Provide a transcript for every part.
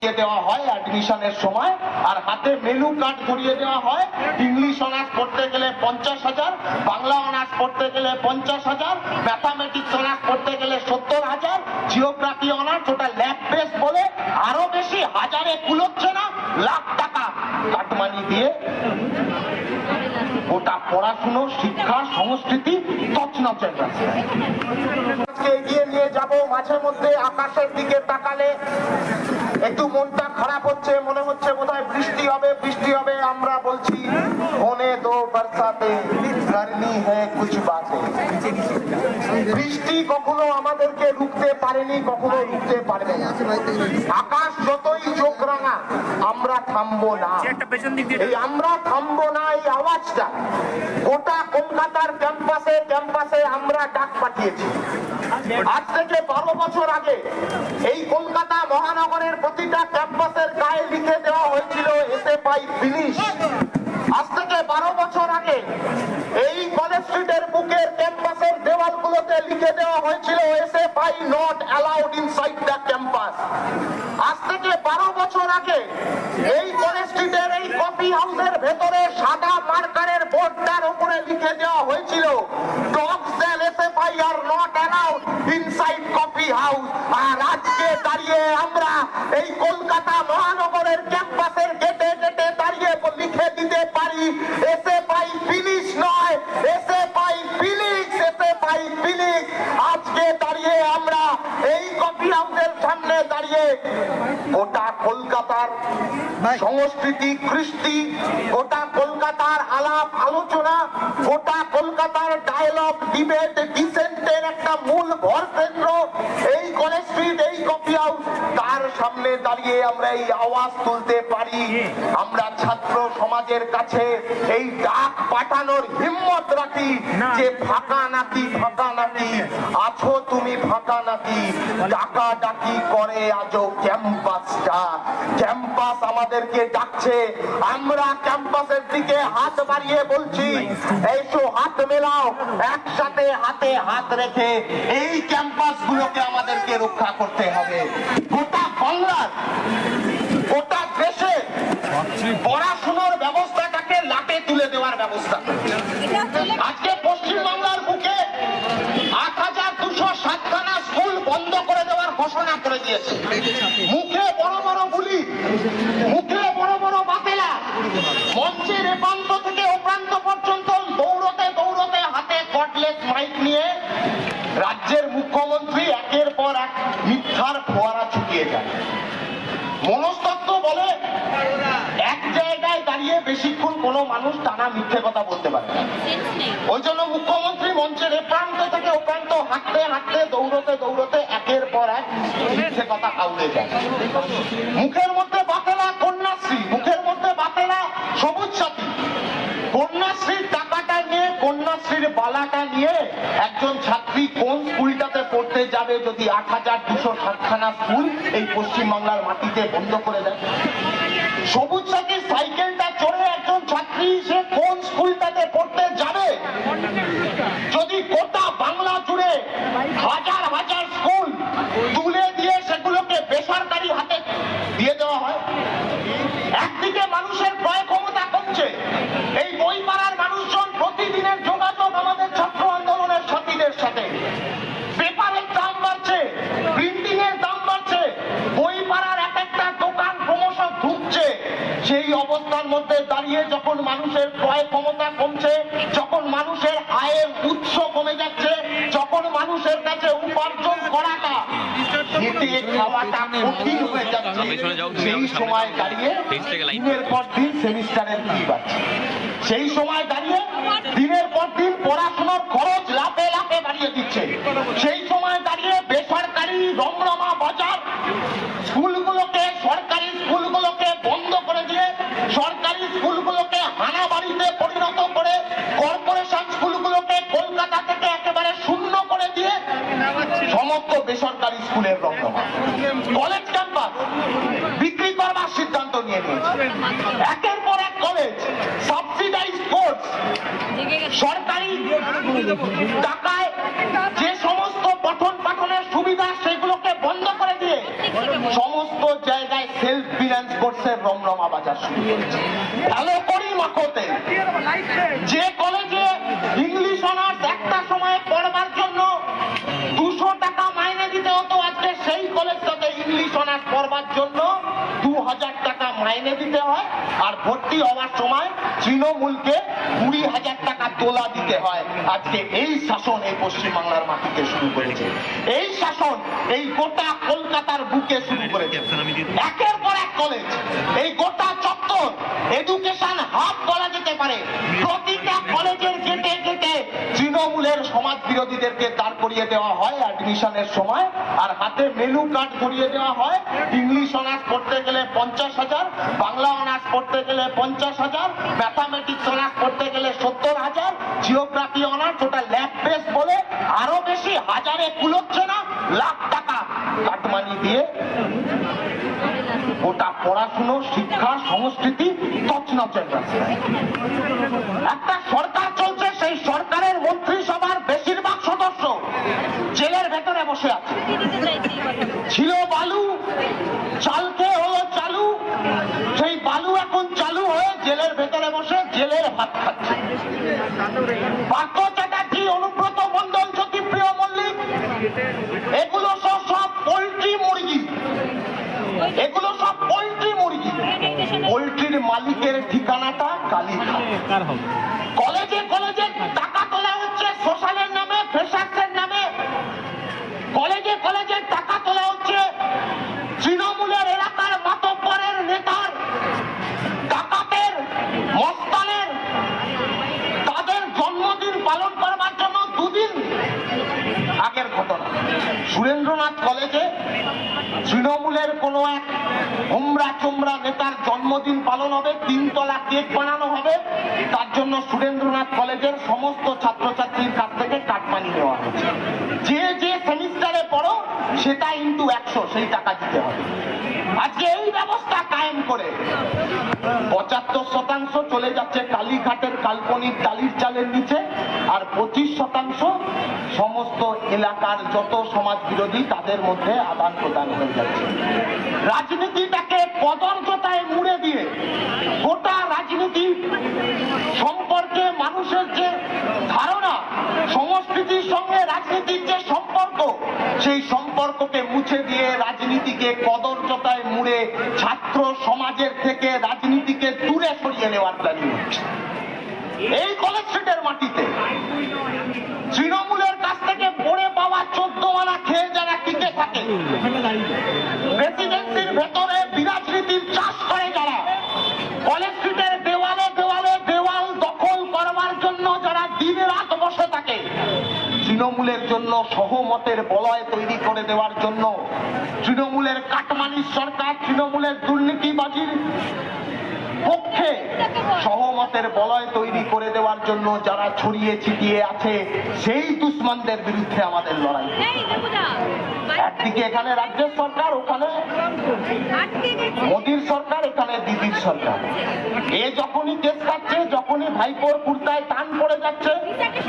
দেওয়া হয় অ্যাডমিশনের সময়, আর হাতে মেনু কার্ড করিয়ে দেওয়া হয়। ইংলিশ অনার্স পড়তে গেলে 50,000, বাংলা অনার্স পড়তে গেলে 50,000, ম্যাথামেটিক্স অনার্স পড়তে গেলে 70,000, জিওগ্রাফি অনার্স ওটা ল্যাব বেস বলে আরো বেশি, হাজারে কুলোচ্ছে না, লাখ টাকা কাটমানি দিয়ে ওটা পড়াশুনো, শিক্ষা, সংস্কৃতি তছনছের রাস্তায় এগিয়ে নিয়ে যাব। মাঝে মধ্যে আকাশের দিকে তাকালে একটু মনটা খারাপ হচ্ছে, মনে হচ্ছে বোধহয় বৃষ্টি হবে বৃষ্টি হবে। আমরা বলছি হোনে দো বরসাতে, করনি হ্যায় কুছ বাতে। বৃষ্টি কখনো আমাদেরকে রুখতে পারেনি, কখনো রুখতে পারবে না। আকাশ যতই চোখ রাঙা, আমরা থামবো না। এই আমরা থামবো না এই আওয়াজটা গোটা কলকাতার ক্যাম্পাসে ক্যাম্পাসে আমরা ডাক পাঠিয়েছি। আজ থেকে 12 বছর আগে এই কলকাতা মহানগরের প্রতিটা ক্যাম্পাসের গায়ে লিখে দেওয়া হয়েছিল এসএফআই ফিনিশ। আজ থেকে 12 বছর আগে এই কলেজ স্ট্রিটের বুকের ক্যাম্পাসের দেওয়ালগুলোতে লিখে দেওয়া হয়েছিল SFI not allowed inside the campus. আজ থেকে 12 বছর আগে এই কলেজ স্ট্রিটের এই কফি হাউসের ভেতরে সাদা মার্কারের বোর্ডটার উপরে লিখে দেওয়া হয়েছিল dogs and SFI are not allowed inside Coffee House. আর আজকে দাঁড়িয়ে আমরা এই কলকাতা মহানগরের ক্যাম্পাসের গেটে গেটে দাঁড়িয়ে লিখে দিতে পারি এসএফআই ফিনিশ নয়, এসএফআই ফিনিক্স, এসএফআই ফিনিক্স। আজকে দাঁড়িয়ে আমরা এই কফি হাউসের সামনে দাঁড়িয়ে গোটা কলকাতার সংস্কৃতি, কৃষ্টি, গোটা কলকাতার আলাপ আলোচনা, গোটা কলকাতার ডায়ালগ, ডিবেট, ডিসেন্টের একটা মূল ভর কেন্দ্র এই কলেজ স্ট্রিট, এই কফি হাউস। তার সামনে দাঁড়িয়ে আমরা এই আওয়াজ তুলতে পারি। আমরা ছাত্র সমাজের কাছে এই ডাক পাঠানোর হিম্মত রাখি যে ফাঁকা নাকি, ফাঁকা নাকি আছো তুমি, ফাঁকা নাকি ডাকা ডাকি করে আজও ক্যাম্পাসটা। ক্যাম্পাস আমাদেরকে ডাকছে, আমরা ক্যাম্পাসের দিকে হাত বাড়িয়ে বলছি এসো হাত মেলাও, একসাথে হাতে হাত রেখে এই ক্যাম্পাস গুলোকে আমাদেরকে রক্ষা করতে হবে। গোটা বাংলার, গোটা দেশে পড়াশোনার ব্যবস্থাটাকে লাটে তুলে দেওয়ার ব্যবস্থা। আজকে পশ্চিমবাংলার বুকে 8,207খানা স্কুল বন্ধ করে দেওয়ার ঘোষণা করে দিয়েছে। মুখে বড় বড় বুলি, মুখে বড় বড় বাতেলা, মঞ্চের এ প্রান্ত থেকে ও প্রান্ত পর্যন্ত দৌড়তে দৌড়তে হাতে কর্ডলেস মাইক নিয়ে রাজ্যের মুখ্যমন্ত্রী একের পর এক মিথ্যার ফোয়ারা ছুটিয়ে যায়। মনস্তত্ত্ব বলে এক জায়গায় দাঁড়িয়ে বেশিক্ষণ কোনো মানুষ টানা মিথ্যে কথা বলতে পারে না। ওই জন্য মুখ্যমন্ত্রী মঞ্চের এ প্রান্ত থেকে ও প্রান্ত হাঁটতে হাঁটতে দৌড়তে দৌড়তে একের পর এক মিথ্যে কথা আউড়ে যায়। মুখের মধ্যে বাতেলা কন্যাশ্রী, মুখের মধ্যে বাতেলা সবুজ সাথী। কন্যাশ্রীর টাকাটা নিয়ে, কন্যাশ্রীর বালাটা নিয়ে একজন ছাত্রী কোন স্কুলটাতে পড়তে যাবে যদি 8,207খানা স্কুল এই পশ্চিমবাংলার মাটিতে বন্ধ করে দেয়? সবুজ সাথীর সাইকেলটা চড়ে একজন ছাত্রী সে কোন স্কুলটাতে পড়তে যাবে যদি গোটা বাংলা জুড়ে হাজার হাজার স্কুল তুলে দিয়ে সেগুলোকে বেসরকারি হাতে দিয়ে দেওয়া হয়? একদিকে মানুষের ক্রয় ক্ষমতা কমছে, এই বইপাড়ার মানুষজন প্রতিদিনের যোগাযোগ আমাদের ছাত্র আন্দোলনের সাথীদের সাথে, পেপারের দাম বাড়ছে, প্রিন্টিং এর দাম বাড়ছে, বইপাড়ার এক একটা দোকান ক্রমশ ঢুকছে। সেই অবস্থার মধ্যে দাঁড়িয়ে যখন মানুষের ক্রয় ক্ষমতা কমছে, যখন মানুষের আয়ের উৎস কমে যাচ্ছে, যখন মানুষের কাছে উপার্জন করাটা খেটে খাওয়াটা কঠিন হয়ে যাচ্ছে, সেই সময় দাঁড়িয়ে দিনের পর দিন সেমিস্টারের ফি বাড়ছে। সেই সময় দাঁড়িয়ে দিনের পর দিন পড়াশোনার খরচ লাফে লাফে বাড়িয়ে দিচ্ছে। সেই সময় দাঁড়িয়ে বেসরকারি রমরমা বাজার স্কুলগুলোকে, সরকারি স্কুলগুলোকে বন্ধ করে দিয়ে সরকারি স্কুলগুলোকে হানাবাড়িতে পরিণত করে কর্পোরেশন স্কুলগুলোকে কলকাতা থেকে একেবারে শূন্য করে দিয়ে সমস্ত বেসরকারি স্কুলের রমরমা কলেজ ক্যাম্পাস বিক্রি করবার সিদ্ধান্ত নিয়ে নিয়েছে। একের পর এক কলেজ সাবসিডাইজ কোর্স, সরকারি টাকায় যে সমস্ত পঠন পাঠনের সুবিধা সেগুলোকে বন্ধ করে দিয়ে সমস্ত জায়গায় সেলফ ফিনান্স কোর্সের রমরমা বাজার শুরু করেছে। ভালো করি মাখোতে যে কলেজে ইংলিশ অনার্স একটা সময় পড়বার জন্য 200 টাকা মাইনে দিতে হতো, আজকে সেই কলেজটাতে ইংলিশ অনার্স পড়বার জন্য 2000 টাকা মাইনে দিতে হয়। আর ভর্তি হওয়ার সময় তৃণমূলকে 20,000 টাকা তোলা দিতে হয়। আজকে এই শাসন এই পশ্চিমবাংলার মাটিতে শুরু করেছে। এই শাসন এই গোটা কলকাতার বুকে শুরু করেছে। একের পর এক কলেজ, এই গোটা চত্বর এডুকেশন হাব বলা যেতে পারে। প্রতিটা কলেজের গেটে গেটে তৃণমূলের সমাজ বিরোধীদেরকে দাঁড় করিয়ে দেওয়া হয় অ্যাডমিশনের সময়, আর হাতে মেনু কার্ড করিয়ে দেওয়া হয়। ইংলিশ অনার্স পড়তে গেলে 50,000, বাংলা অনার্স পড়তে গেলে 50,000, ম্যাথামেটিক্স অনার্স পড়তে গেলে 70,000, জিওগ্রাফি অনার্স ওটা ল্যাব বেস বলে আরো বেশি, হাজারে কুলোচ্ছে না, লাখ টাকা কাটমানি দিয়ে ওটা পড়াশুনো, শিক্ষা, সংস্কৃতি তছনছের রাস্তায়। একটা সরকার চলছে, সেই সরকারের মন্ত্রিসভার বেশিরভাগ সদস্য জেলের ভেতরে বসে আছে। ছিল বালু, চালকে হলো চালু, সেই বালু এখন চালু হয়ে জেলের ভেতরে বসে জেলের ভাত খাচ্ছে। পার্থ চ্যাটার্জি, অনুব্রত মণ্ডল, জ্যোতিপ্রিয় মল্লিক, এগুলো সব পোল্ট্রি মুরগি, এগুলো সব পোল্ট্রি মুরগি। পোল্ট্রির মালিকের ঠিকানাটা কালীঘাট। কলেজে কলেজে টাকা তোলা হচ্ছে সোশ্যালের নামে, ফ্রেশার্সের নামে। কলেজে কলেজে টাকা তোলা হচ্ছে তৃণমূলের এলাকার মাতব্বরের নেতার, ডাকাতের, মস্তানের। তাদের জন্মদিন পালন করবার জন্য 2 দিন আগের ঘটনা, সুরেন্দ্রনাথ কলেজে তৃণমূলের কোন এক হোমরা চোমরা নেতার জন্মদিন পালন হবে, 3 তলা কেক বানানো হবে। তার জন্য সুরেন্দ্রনাথ কলেজের সমস্ত ছাত্রছাত্রীর কাছ থেকে কাটমানি নেওয়া হয়েছে। যে যে সেমিস্টারে পড়ো সেটা ইনটু 100, সেই টাকা দিতে হবে। আজকে এই ব্যবস্থা কায়েম করে 75% চলে যাচ্ছে কালীঘাটের কাল্পনিক টালির চালের নিচে, আর 25% সমস্ত এলাকার যত সমাজ বিরোধী তাদের মধ্যে আদান প্রদান হয়ে যাচ্ছে। রাজনীতিটাকে কদর্যতায় মুড়ে দিয়ে গোটা রাজনীতি সম্পর্কে মানুষের যে ধারণা, সংস্কৃতির সঙ্গে রাজনীতির যে সম্পর্ক, সেই সম্পর্ককে মুছে দিয়ে রাজনীতিকে কদর্যতায় মুড়ে ছাত্র সমাজের থেকে রাজনীতিকে দূরে সরিয়ে নেওয়ার প্ল্যানিং হচ্ছে। এই কলেজ স্ট্রিটের মাটিতে তৃণমূলের কাছ থেকে পড়ে পাওয়া 14 আনা খেয়ে যারা টিকে থাকে, প্রেসিডেন্সির ভেতরে বিরাজনীতির চাষ করে যারা, কলেজ স্ট্রিটের দেওয়ালে দেওয়ালে দেওয়াল দখল করবার জন্য যারা দিন রাত বসে থাকে, তৃণমূলের জন্য সহমতের বলয় তৈরি করে দেওয়ার জন্য, তৃণমূলের কাটমানির সরকার, তৃণমূলের দুর্নীতিবাজির পক্ষে সহমতের বলয় তৈরি করে দেওয়ার জন্য যারা ছড়িয়ে ছিটিয়ে আছে, সেই দুশ্মনদের বিরুদ্ধে আমাদের লড়াই। একদিকে এখানে রাজ্যের সরকার, ওখানে মোদীর সরকার, এখানে দিদির সরকার। এ যখনই কেস কাটছে, যখনই ভাইপোর কুর্তায় টান পড়ে যাচ্ছে,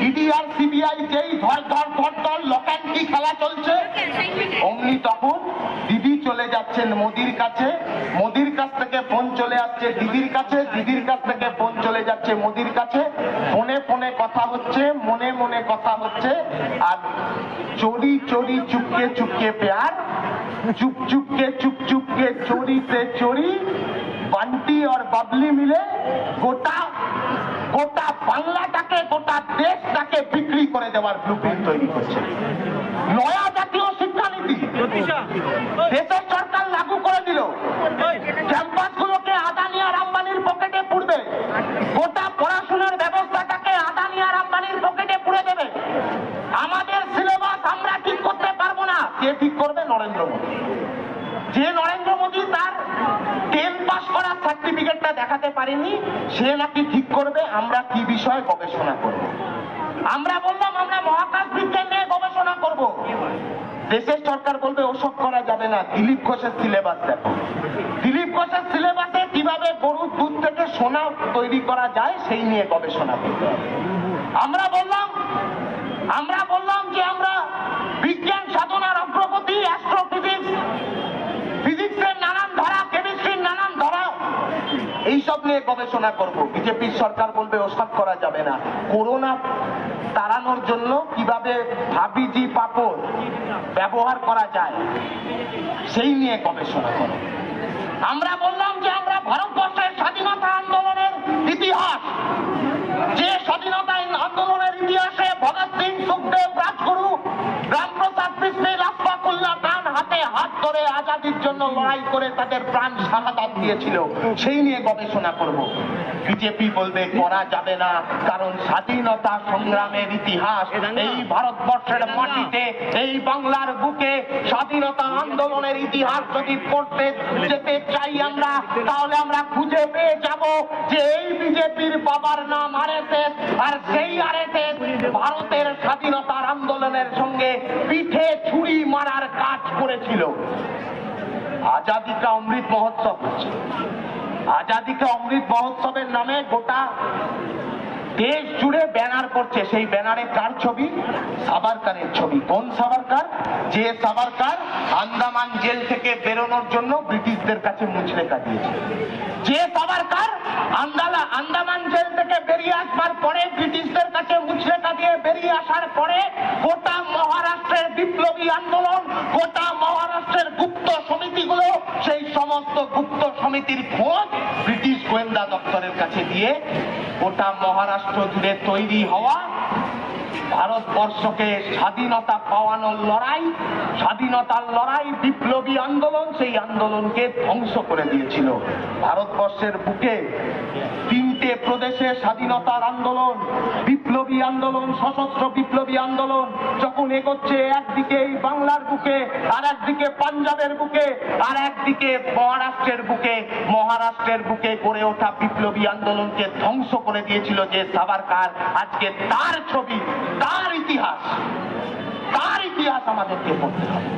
ইডি আর সিবিআই যেই ধর ধর ধর ধর লক অ্যান্ড কি খেলা চলছে, অমনি তখন দিদি চলে যাচ্ছেন মোদীর কাছে, মোদীর কাছ থেকে ফোন চলে আসছে দিদির কাছে, দিদির কাছ থেকে ফোন চলে যাচ্ছে মোদীর কাছে। ফোনে ফোনে কথা হচ্ছে, মনে মনে কথা হচ্ছে, আর চোরি চোরি চুপকে চুপকে প্যার, চুপ চুপকে চুপ চুপকে चोरी से चोरी, बंटी और बबली मिले গোটা গোটা বাংলাটাকে, গোটা দেশটাকে বিক্রি করে দেওয়ার ব্লুপ্রিন্ট তৈরি করছে। নয়া জাতীয় শিক্ষানীতি দেশের সরকার লাগু করে দিল, ক্যাম্পাসগুলোকে আদানি আর আম্বানির পকেটে পুরবে, গোটা পড়াশোনার ব্যবস্থাটাকে আদানি আর আম্বানির পকেটে পুরে দেবে। আমাদের সিলেবাস আমরা ঠিক করতে পারবো না, কে ঠিক করবে? নরেন্দ্র মোদী। যে নরেন্দ্র মোদী তার 10 পাস করার সার্টিফিকেটটা দেখাতে পারেনি, সে নাকি ঠিক করবে আমরা কি বিষয়ে গবেষণা করব। আমরা বললাম আমরা মহাকাশ বিজ্ঞান নিয়ে গবেষণা করব। দেশের সরকার বলবে ওসব করা যাবে না, দিলীপ ঘোষের সিলেবাস দেখো। দিলীপ ঘোষের সিলেবাসে কিভাবে গরুর দুধ থেকে সোনা তৈরি করা যায় সেই নিয়ে গবেষণা করতে হবে। আমরা বললাম যে আমরা বিজ্ঞান সাধনার অগ্রগতি, অ্যাস্ট্রোফিজিক্স, ফিজিক্সের নানান ধারা, কেমিস্ট্রির এইসব নিয়ে গবেষণা করব। বিজেপির সরকার বলবে ওসব করা যাবে না। করোনা তাড়ানোর জন্য কিভাবে ভাবিজি পাপড় ব্যবহার করা যায় সেই নিয়ে গবেষণা করব। আমরা বললাম যে আমরা ভারতবর্ষের স্বাধীনতা আন্দোলনের ইতিহাস, যে স্বাধীনতা আন্দোলনের ইতিহাসে ভগৎ সিং, সুখদেব, রাজগুরু, রামপ্রসাদ বিসমিল, আশফাকুল্লাহ খান হাতে হাত ধরে আজাদির জন্য লড়াই করে তাদের প্রাণ শাহাদাত দিয়েছিল, সেই নিয়ে গবেষণা করব। বিজেপি বলবে করা যাবে না, কারণ স্বাধীনতা সংগ্রামের ইতিহাস এই ভারতবর্ষের মাটিতে, এই বাংলার বুকে স্বাধীনতা আন্দোলনের ইতিহাস যদি পড়তে যেতে চাই আমরা, তাহলে আমরা খুঁজে পেয়ে যাব যে এই বিজেপির বাবার নাম আরএসএস, আর সেই আরএসএস ভারতের স্বাধীনতার আন্দোলনের সঙ্গে পিঠে ছুরি মারার কাজ করেছিল। আজাদি কা অমৃত মহোৎসব হচ্ছে, আজাদি কা অমৃত মহোৎসবের নামে গোটা দেশ জুড়ে ব্যানার করছে। সেই ব্যানারে কার ছবি? সাভারকারের ছবি। কোন সাভারকার? যে সাভারকার আন্দামান জেল থেকে বেরোনোর জন্য ব্রিটিশদের কাছে মুচলেকা দিয়েছে। যে সাভারকার আন্দামান জেল থেকে বেরিয়ে আসবার পরে, ব্রিটিশদের কাছে মুচলেকা দিয়ে বেরিয়ে আসার পরে গোটা মহারাষ্ট্রের বিপ্লবী আন্দোলন, গোটা মহারাষ্ট্রের গুপ্ত সমিতিগুলো, সেই সমস্ত গুপ্ত সমিতির খোঁজ ব্রিটিশ গোয়েন্দা দপ্তরের কাছে দিয়ে গোটা মহারাষ্ট্র জুড়ে তৈরি হওয়া ভারতবর্ষকে স্বাধীনতা পাওয়ানোর লড়াই, স্বাধীনতার লড়াই, বিপ্লবী আন্দোলন, সেই আন্দোলনকে ধ্বংস করে দিয়েছিল। ভারতবর্ষের বুকে তিনটে প্রদেশে স্বাধীনতার আন্দোলন, বিপ্লবী আন্দোলন, সশস্ত্র বিপ্লবী আন্দোলন যখন এগোচ্ছে, একদিকে এই বাংলার বুকে, আর একদিকে পাঞ্জাবের বুকে, আর একদিকে মহারাষ্ট্রের বুকে গড়ে ওঠা বিপ্লবী আন্দোলনকে ধ্বংস করে দিয়েছিল যে সাভারকার। আজকে তার ছবি, তার ইতিহাস আমাদেরকে পড়তে হবে।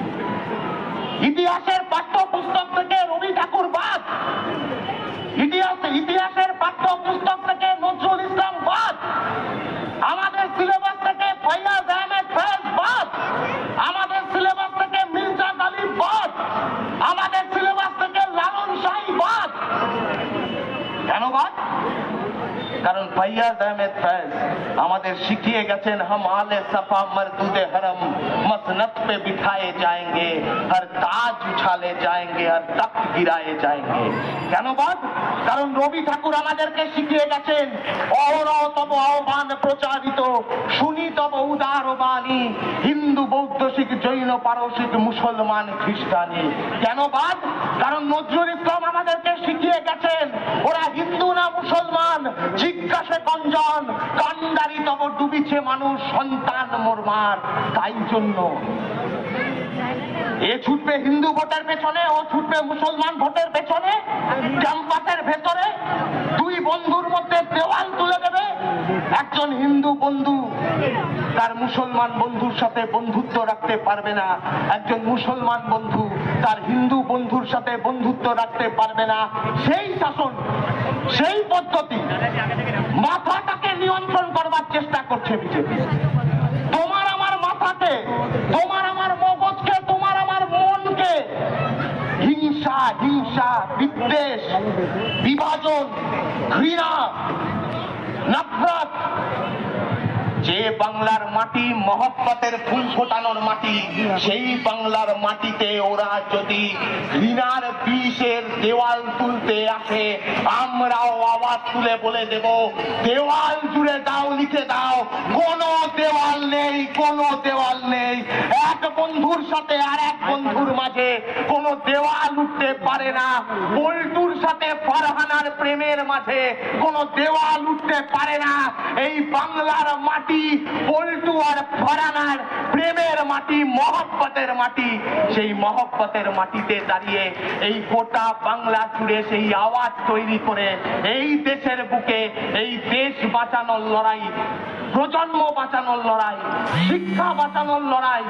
ইতিহাসের পাঠ্যপুস্তক থেকে রবি ঠাকুর বাদ, ইতিহাসের পাঠ্যপুস্তক থেকে নজরুল ইসলাম বাদ, আমাদের সিলেবাস থেকে ফৈয়াজ আহমেদ ফৈজ বাদ, আমাদের সিলেবাস থেকে মির্জা গালিব বাদ, আমাদের সিলেবাস থেকে লালন শাহী বাদ। কেন বাদ? কারণ ফৈয়াজ আহমেদ ফৈজ আমাদের শিখিয়ে গেছেন, হাম আলে সফা মরদুদে হরম মসনদ পে বিঠায়ে যায়েঙ্গে, হর তাজ উছালে যায়েঙ্গে, হর তখ্ত গিরায়ে যায়েঙ্গে। কেন বাদ? কারণ রবি ঠাকুর আমাদেরকে শিখিয়ে গেছেন, অহরহ তব আহ্বান প্রচারিত, শুনি তব উদার বাণী, হিন্দু, বৌদ্ধ, শিখ, জৈন, পারসিক, মুসলমান, খ্রিস্টানি। কেন বাদ? কারণ নজরুল ইসলাম আমাদেরকে শিখিয়ে গেছেন, ওরা হিন্দু না মুসলমান, জিজ্ঞাসে কঞ্জন, কান্ডারি তব ডুবিছে মানুষ, সন্তান মোরমার। তাই জন্য এ ছুটবে হিন্দু ভোটের পেছনে, ও ছুটবে মুসলমান ভোটের পেছনে। ক্যাম্পাসের ভেতরে দুই বন্ধুর মধ্যে দেওয়াল তুলে দেবে। একজন হিন্দু বন্ধু তার মুসলমান বন্ধুর সাথে বন্ধুত্ব রাখতে পারবে না, একজন মুসলমান বন্ধু তার হিন্দু বন্ধুর সাথে বন্ধুত্ব রাখতে পারবে না। সেই শাসন, সেই পদ্ধতি, মাথাটাকে নিয়ন্ত্রণ করবার চেষ্টা করছে বিজেপি। তোমার আমার মাথাকে, তোমার আমার মগজকে, তোমার আমার মনকে হিংসা, বিদ্বেষ, বিভাজন, ঘৃণা, নফরত। যে বাংলার মাটি মহব্বতের ফুল ফোটানোর মাটি, সেই বাংলার মাটিতে ওরা যদি ঘৃণার বিষের দেওয়াল তুলতে আসে, আমরাও আওয়াজ তুলে বলে দেব, দেওয়াল জুড়ে দাও, লিখে দাও, কোনো দেওয়াল নেই, কোনো দেওয়াল নেই। এক বন্ধুর সাথে আর এক বন্ধুর মাঝে কোনো দেওয়াল উঠতে পারে না। পল্টুর সাথে ফারহানার প্রেমের মাঝে কোনো দেওয়াল উঠতে পারে না। এই বাংলার মাটি পল্টু আর ফারহানার প্রেমের মাটি, মহব্বতের মাটি। সেই মহব্বতের মাটিতে দাঁড়িয়ে এই গোটা বাংলা জুড়ে সেই আওয়াজ তৈরি করে এই দেশের বুকে এই দেশ বাঁচানোর লড়াই, প্রজন্ম বাঁচানোর লড়াই, শিক্ষা বাঁচানোর লড়াই।